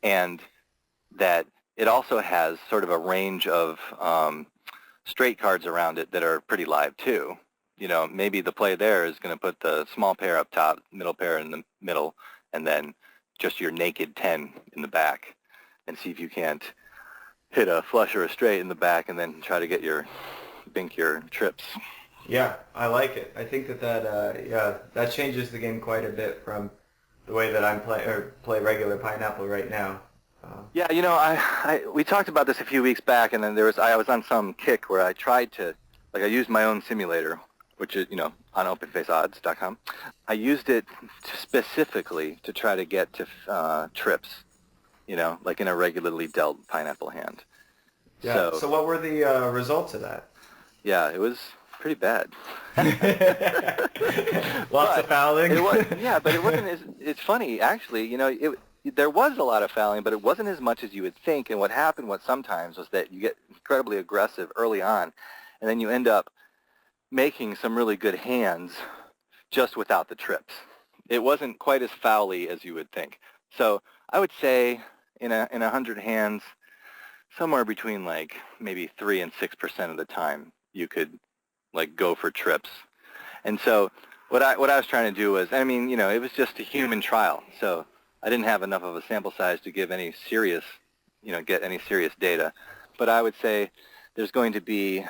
and that it also has sort of a range of straight cards around it that are pretty live too. You know, maybe the play there is going to put the small pair up top, middle pair in the middle, and then just your naked 10 in the back, and see if you can't hit a flush or a straight in the back, and then try to get your trips. Yeah, I like it. I think that changes the game quite a bit from the way that I'm play regular Pineapple right now. Yeah, you know, we talked about this a few weeks back, and then I was on some kick where I tried to, like, I used my own simulator, which is, you know, on openfaceodds.com. I used it specifically to try to get to trips, you know, like in a regularly dealt Pineapple hand. Yeah. So what were the results of that? Yeah, it was pretty bad. Lots of fouling. Yeah, but it wasn't as. It's funny, actually. You know, there was a lot of fouling, but it wasn't as much as you would think. And what happened sometimes was that you get incredibly aggressive early on, and then you end up making some really good hands just without the trips. It wasn't quite as foul-y as you would think. So I would say in 100 hands, somewhere between like maybe 3 and 6% of the time you could like go for trips. And so what I was trying to do was, I mean, you know, it was just a human trial. So I didn't have enough of a sample size to give any serious, you know, get any serious data. But I would say there's going to be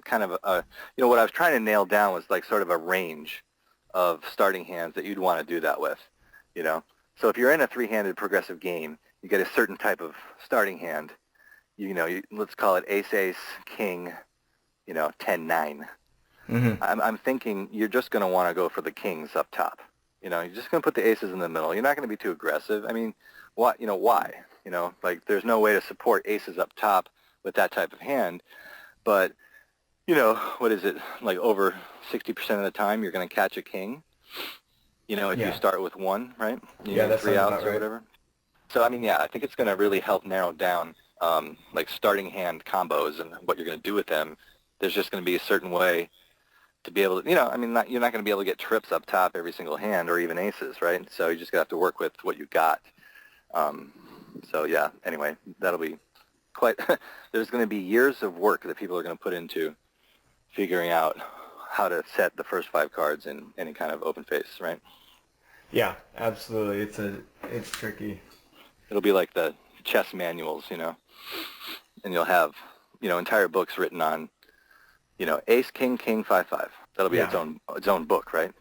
kind of you know, what I was trying to nail down was like sort of a range of starting hands that you'd want to do that with, you know. So if you're in a three-handed progressive game, you get a certain type of starting hand. You know, let's call it ace-ace, king, you know, 10-9. Mm-hmm. I'm thinking you're just going to want to go for the kings up top. You know, you're just going to put the aces in the middle. You're not going to be too aggressive. I mean, what? You know, why? You know, like there's no way to support aces up top with that type of hand. But, you know, what is it? Like over 60% of the time you're going to catch a king. You know, if you start with one, right? That's 3 outs right. or whatever. So, I mean, yeah, I think it's going to really help narrow down like starting hand combos and what you're going to do with them. There's just going to be a certain way to be able to, you know, I mean, you're not going to be able to get trips up top every single hand or even aces, right? So you just have to work with what you got. So, yeah, anyway, that'll be quite, there's going to be years of work that people are going to put into figuring out how to set the first 5 cards in any kind of open face, right? Yeah, absolutely. It's tricky. It'll be like the chess manuals, you know, and you'll have, you know, entire books written on, you know, ace, king, king, 5-5. That'll be its own book, right?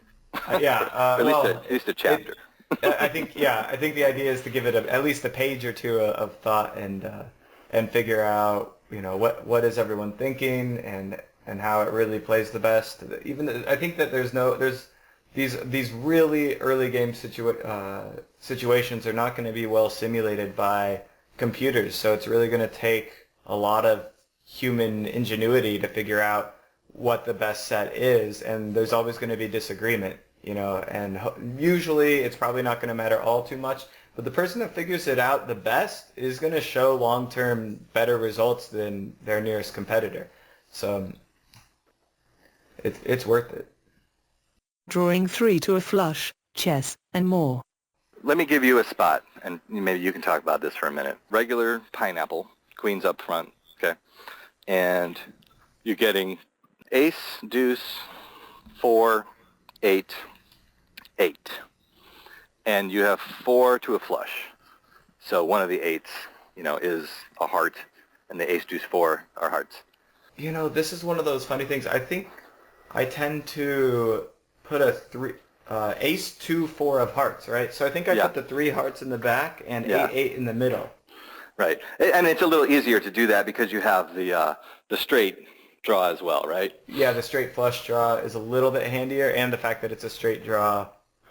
Yeah. At least a chapter. I think the idea is to give it at least a page or two of thought and figure out, you know, what is everyone thinking and how it really plays the best. I think that there's these really early game situations are not going to be well simulated by computers, so it's really going to take a lot of human ingenuity to figure out what the best set is, and there's always going to be disagreement, you know, and usually it's probably not going to matter all too much, but the person that figures it out the best is going to show long-term better results than their nearest competitor. So it's worth it. Drawing 3 to a flush, chess, and more. Let me give you a spot, and maybe you can talk about this for a minute. Regular Pineapple, queens up front, okay? And you're getting ace, deuce, 4, 8, 8. And you have 4 to a flush. So one of the 8s, is a heart, and the ace deuce 4 are hearts. This is one of those funny things. I think I tend to put a ace 2 4 of hearts, right? So I think I put the 3 hearts in the back and 8 in the middle. Right, and it's a little easier to do that because you have the straight draw as well, right? Yeah, the straight flush draw is a little bit handier, and the fact that it's a straight draw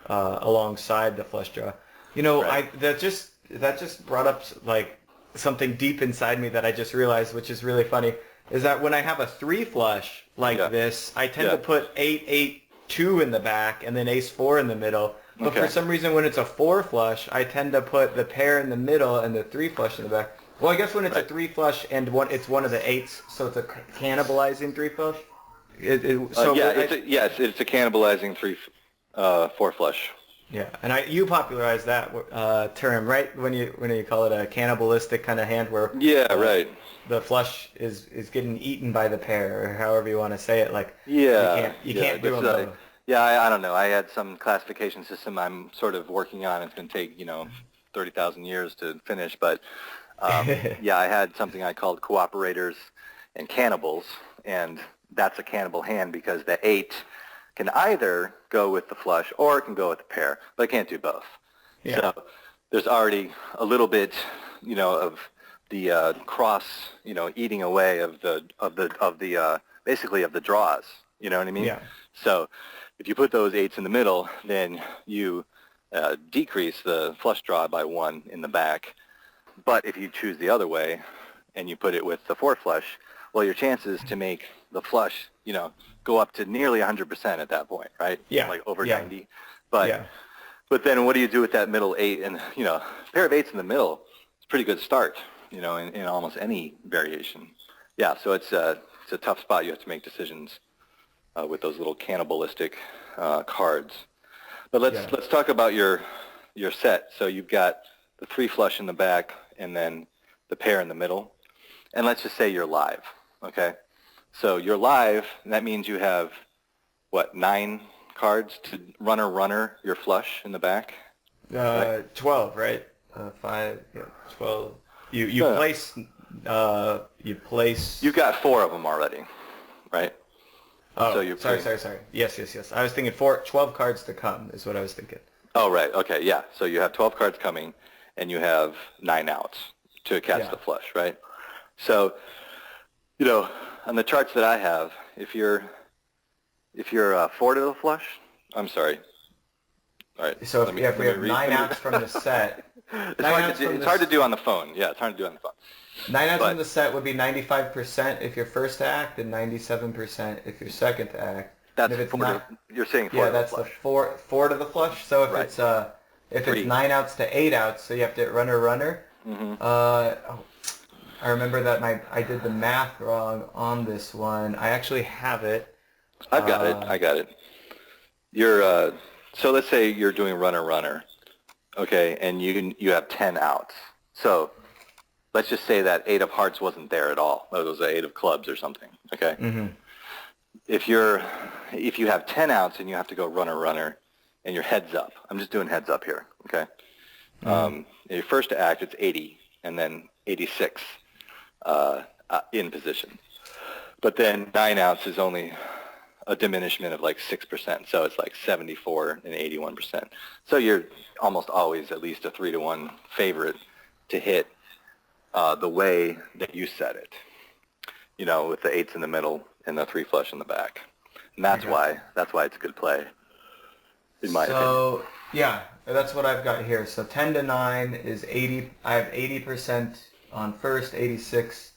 alongside the flush draw. Right. That just brought up like something deep inside me that I just realized, which is really funny, is that when I have a 3 flush like this, I tend to put 8 8 2 in the back and then ace 4 in the middle. But for some reason, when it's a 4 flush, I tend to put the pair in the middle and the 3 flush in the back. Well, I guess when it's a 3 flush and it's one of the 8s, so it's a cannibalizing 3 flush. It's a cannibalizing 4 flush. Yeah, and you popularized that term, right? When you call it a cannibalistic kind of hand, where right. The flush is getting eaten by the pair, or however you want to say it. Like you can't do them both. Yeah, I don't know. I had some classification system I'm sort of working on. It's going to take 30,000 years to finish, but I had something I called cooperators and cannibals, and that's a cannibal hand because the 8 can either go with the flush or it can go with the pair, but it can't do both. Yeah. So there's already a little bit, of the cross, eating away of the basically of the draws. You know what I mean? Yeah. So if you put those 8s in the middle, then you decrease the flush draw by 1 in the back. But if you choose the other way and you put it with the 4 flush, well, your chances to make the flush, go up to nearly 100% at that point, right? Yeah. Like over 90. But then what do you do with that middle 8? And, a pair of 8s in the middle is a pretty good start, in almost any variation. Yeah, so it's a tough spot. You have to make decisions with those little cannibalistic cards. But let's talk about your set. So you've got the 3 flush in the back and then the pair in the middle. And let's just say you're live, okay? So you're live, and that means you have, 9 cards to runner your flush in the back? 12, right? 5, 12. You place... You've got 4 of them already, right? Oh, so sorry. Yes. I was thinking 12 cards to come is what I was thinking. Oh, right. Okay, yeah. So you have 12 cards coming, and you have 9 outs to catch the flush, right? So, on the charts that I have, if you're 4 to the flush, I'm sorry. All right. So if we have 9 outs from the set... It's hard to do on the phone. Yeah, it's hard to do on the phone. 9 outs from the set would be 95% if you're first to act and 97% if you're second to act. That's you're saying 4 to the flush. Yeah, that's the 4 to the flush. So if it's 9 outs to 8 outs, so you have to runner. Mm-hmm. I remember that I did the math wrong on this one. I actually have it. I got it. You're so let's say you're doing runner. Okay, and you have 10 outs. So let's just say that 8 of hearts wasn't there at all. It was an 8 of clubs or something. Okay. Mm-hmm. If you have 10 outs and you have to go runner, and your heads up. I'm just doing heads up here. Okay. Mm-hmm. Your first to act, it's 80, and then 86 in position. But then 9 outs is only a diminishment of like 6%, so it's like 74 and 81%. So you're almost always at least a 3-to-1 favorite to hit the way that you set it. With the 8s in the middle and the 3 flush in the back, and that's why it's a good play, in my opinion. So yeah, that's what I've got here. So 10 to 9 is 80. I have 80% on first, 86.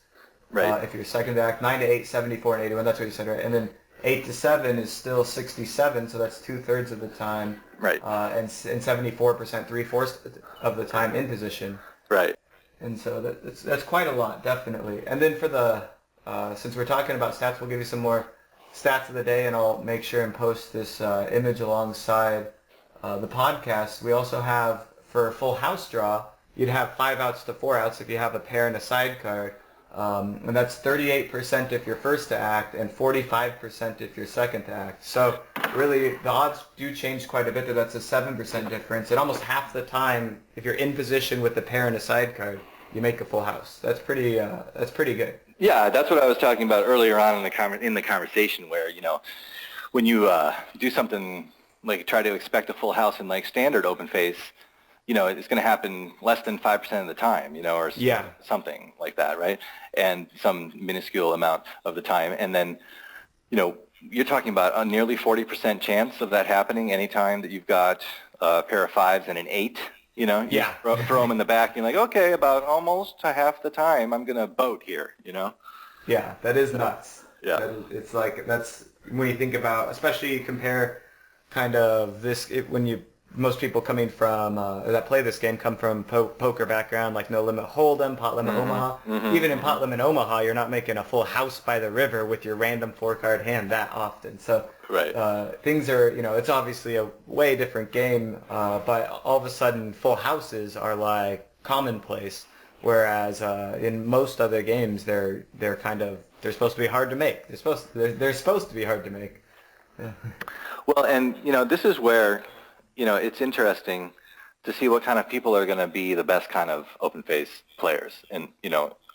Right. If you're second to act, 9 to 8, 74 and 81. That's what you said, right? And then 8 to 7 is still 67, so that's 2/3 of the time. Right. And 74%, 3/4 of the time in position. Right. And so that's quite a lot, definitely. And then for the since we're talking about stats, we'll give you some more stats of the day, and I'll make sure and post this image alongside the podcast. We also have, for a full house draw, you'd have 5 outs to 4 outs if you have a pair and a side card. And that's 38% if you're first to act and 45% if you're second to act. So really, the odds do change quite a bit. That's a 7% difference. And almost half the time, if you're in position with a pair and a side card, you make a full house. That's pretty good. Yeah, that's what I was talking about earlier on in the conversation, where when you do something like try to expect a full house in like standard open face, it's going to happen less than 5% of the time, or Yeah. something like that, right? And some minuscule amount of the time, and then you're talking about a nearly 40% chance of that happening anytime that you've got a pair of 5s and an 8. You Yeah. throw them in the back, and you're like, okay, about almost half the time I'm going to boat here, Yeah, that is nuts. Yeah. It's like, that's when you think about, especially you compare kind of most people coming from that play this game come from poker background, like No Limit Hold'em, Pot Limit Omaha. Even in Pot Limit Omaha, you're not making a full house by the river with your random 4-card hand that often. So Right. Things are, it's obviously a way different game, but all of a sudden full houses are like commonplace. Whereas in most other games, they're supposed to be hard to make. They're supposed to be hard to make. Well, and this is where it's interesting to see what kind of people are going to be the best kind of open face players, and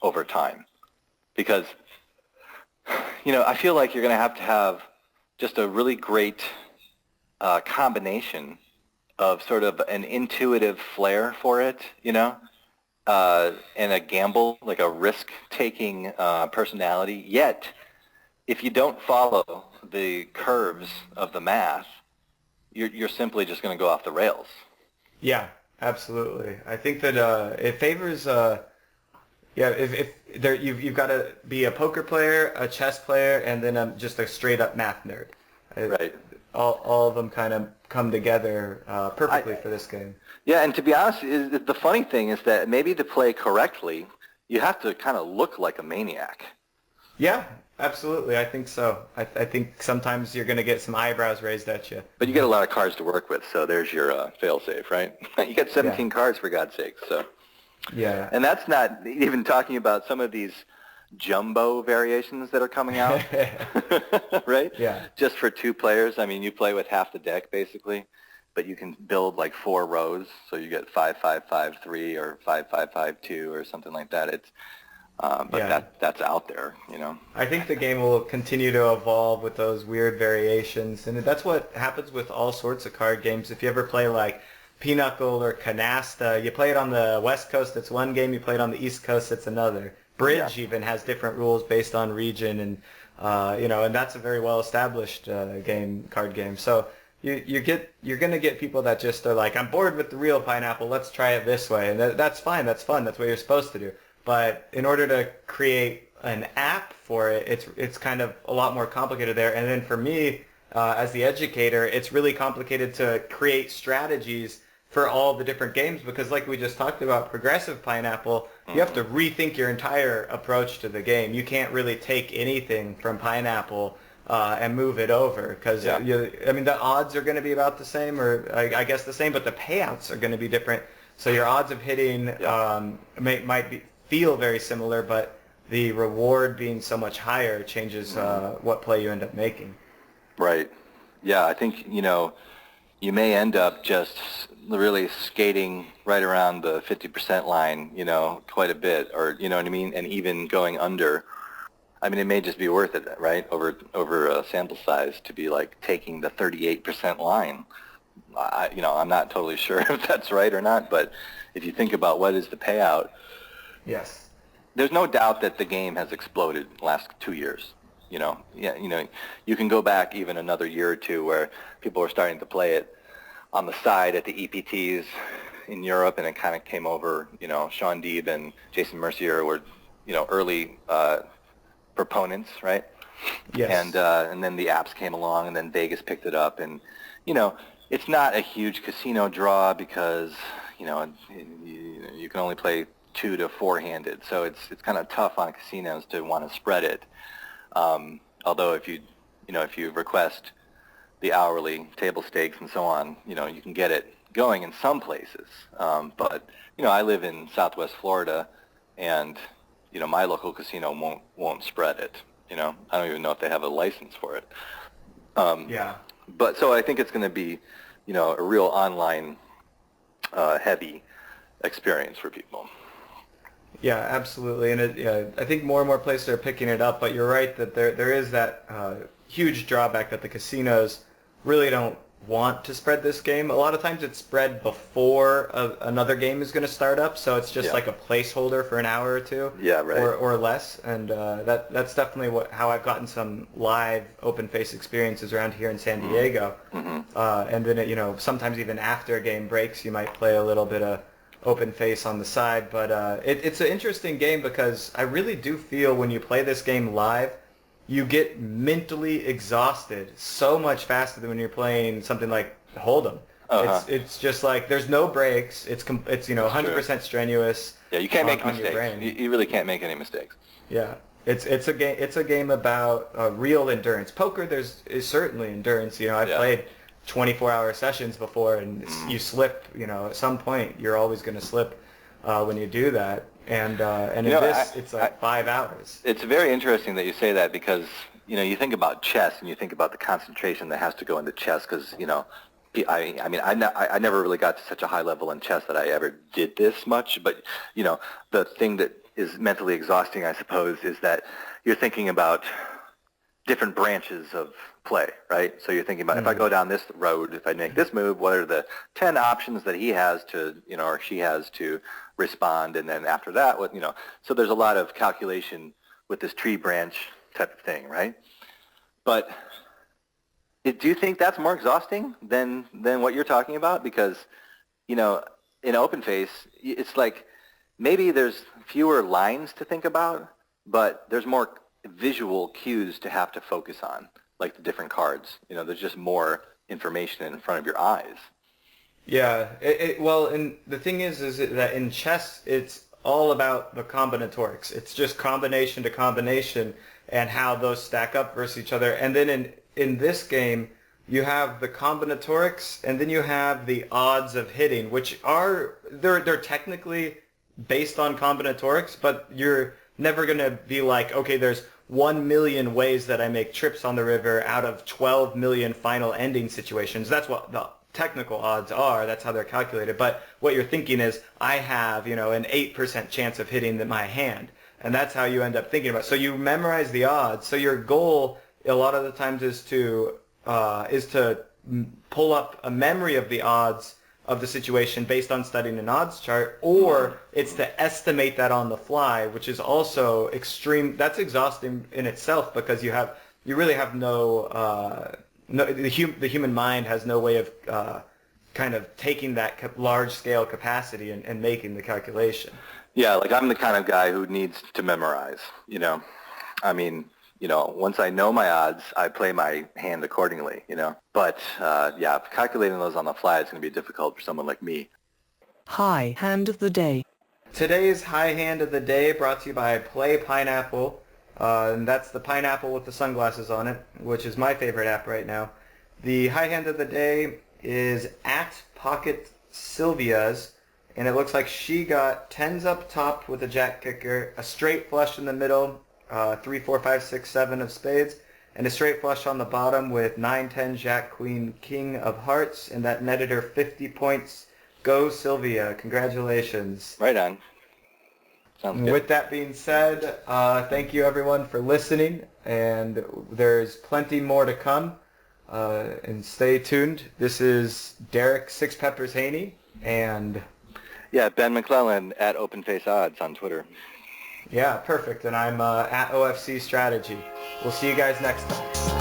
over time, because I feel like you're going to have just a really great combination of sort of an intuitive flair for it, and a gamble, like a risk-taking personality. Yet, if you don't follow the curves of the math, you're simply just going to go off the rails. Yeah, absolutely. I think that it favors. If there, you've got to be a poker player, a chess player, and then just a straight up math nerd. Right. All of them kind of come together perfectly for this game. Yeah, and to be honest, the funny thing is that maybe to play correctly, you have to kind of look like a maniac. Yeah, absolutely. I think so. I think sometimes you're going to get some eyebrows raised at you. But you get a lot of cards to work with, so there's your fail-safe, right? You got 17 cards, for God's sake. So. Yeah. And that's not even talking about some of these jumbo variations that are coming out, right? Yeah. Just for 2 players. I mean, you play with half the deck, basically, but you can build like 4 rows, so you get 5-5-5-3 or 5-5-5-2 or something like that. It's that's out there, I think the game will continue to evolve with those weird variations, and that's what happens with all sorts of card games. If you ever play like Pinochle or Canasta, you play it on the West Coast, it's one game. You play it on the East Coast, it's another. Bridge even has different rules based on region, and and that's a very well established card game. So you're going to get people that just are like, I'm bored with the real pineapple, let's try it this way, and that's fine, that's fun, that's what you're supposed to do. But in order to create an app for it, it's kind of a lot more complicated there. And then for me, as the educator, it's really complicated to create strategies for all the different games, because like we just talked about, progressive pineapple, you have to rethink your entire approach to the game. You can't really take anything from pineapple and move it over, because the odds are going to be about the same, or I guess the same, but the payouts are going to be different. So your odds of hitting might feel very similar, but the reward being so much higher changes what play you end up making. Right. Yeah, I think, you may end up just really skating right around the 50% line, quite a bit, or, you know what I mean? And even going under. I mean, it may just be worth it, right? Over a sample size to be like taking the 38% line. I'm not totally sure if that's right or not, but if you think about what is the payout, yes, there's no doubt that the game has exploded the last 2 years. You can go back even another year or two where people were starting to play it on the side at the EPTs in Europe, and it kind of came over. Sean Deeb and Jason Mercier were, early proponents, right? Yes. And then the apps came along, and then Vegas picked it up, and it's not a huge casino draw because you can only play 2 to 4-handed, so it's kind of tough on casinos to want to spread it. Although if you request the hourly table stakes and so on, you can get it going in some places. But I live in Southwest Florida, and my local casino won't spread it. I don't even know if they have a license for it. But so I think it's going to be, a real online heavy experience for people. Yeah, absolutely. And I think more and more places are picking it up, but you're right that there is that huge drawback that the casinos really don't want to spread this game. A lot of times it's spread before another game is going to start up, so it's just Yeah. like a placeholder for an hour or two, Yeah, right. or less. And that's definitely how I've gotten some live open face experiences around here in San Diego. And then sometimes even after a game breaks, you might play a little bit of open face on the side. But it's an interesting game because I really do feel when you play this game live, you get mentally exhausted so much faster than when you're playing something like Hold'em. It's just like there's no breaks. It's 100% strenuous. Yeah, you can't make on your mistakes. brain. You really can't make any mistakes. Yeah, it's a game about real endurance. Poker is certainly endurance. I've played 24-hour sessions before, and you slip. At some point you're always going to slip when you do that. And in this, it's like 5 hours. It's very interesting that you say that because you think about chess and you think about the concentration that has to go into chess because I never really got to such a high level in chess that I ever did this much. But the thing that is mentally exhausting, I suppose, is that you're thinking about different branches of play, right? So you're thinking about if I go down this road, if I make this move, what are the 10 options that he has to, or she has to respond, and then after that, so there's a lot of calculation with this tree branch type of thing, right? But do you think that's more exhausting than what you're talking about? Because, in open face, it's like maybe there's fewer lines to think about, but there's more visual cues to have to focus on, like the different cards. There's just more information in front of your eyes. Yeah. Well, and the thing is that in chess, it's all about the combinatorics. It's just combination to combination and how those stack up versus each other. And then in this game, you have the combinatorics, and then you have the odds of hitting, which they're technically based on combinatorics, but you're never going to be like, okay, there's 1 million ways that I make trips on the river out of 12 million final ending situations. That's what the technical odds are. That's how they're calculated. But what you're thinking is, I have, an 8% chance of hitting my hand. And that's how you end up thinking about it. So you memorize the odds. So your goal a lot of the times is to pull up a memory of the odds of the situation based on studying an odds chart, or it's to estimate that on the fly, which is also extreme. That's exhausting in itself because you really have the human mind has no way of kind of taking that large scale capacity and making the calculation. Yeah, like I'm the kind of guy who needs to memorize, once I know my odds, I play my hand accordingly, But, calculating those on the fly is going to be difficult for someone like me. High Hand of the Day. Today's High Hand of the Day brought to you by Play Pineapple, and that's the pineapple with the sunglasses on it, which is my favorite app right now. The High Hand of the Day is at Pocket Sylvia's, and it looks like she got 10s up top with a jack kicker, a straight flush in the middle, 3, 4, 5, 6, 7 of spades, and a straight flush on the bottom with 9, 10, jack, queen, king of hearts, and that netted her 50 points. Go Sylvia. Congratulations. Right on. Sounds good. With that being said, thank you everyone for listening, and there's plenty more to come, and stay tuned. This is Derric Six Peppers Haynie, and... Yeah, Ben McClelland at OpenFace Odds on Twitter. Yeah, perfect. And I'm at OFC Strategy. We'll see you guys next time.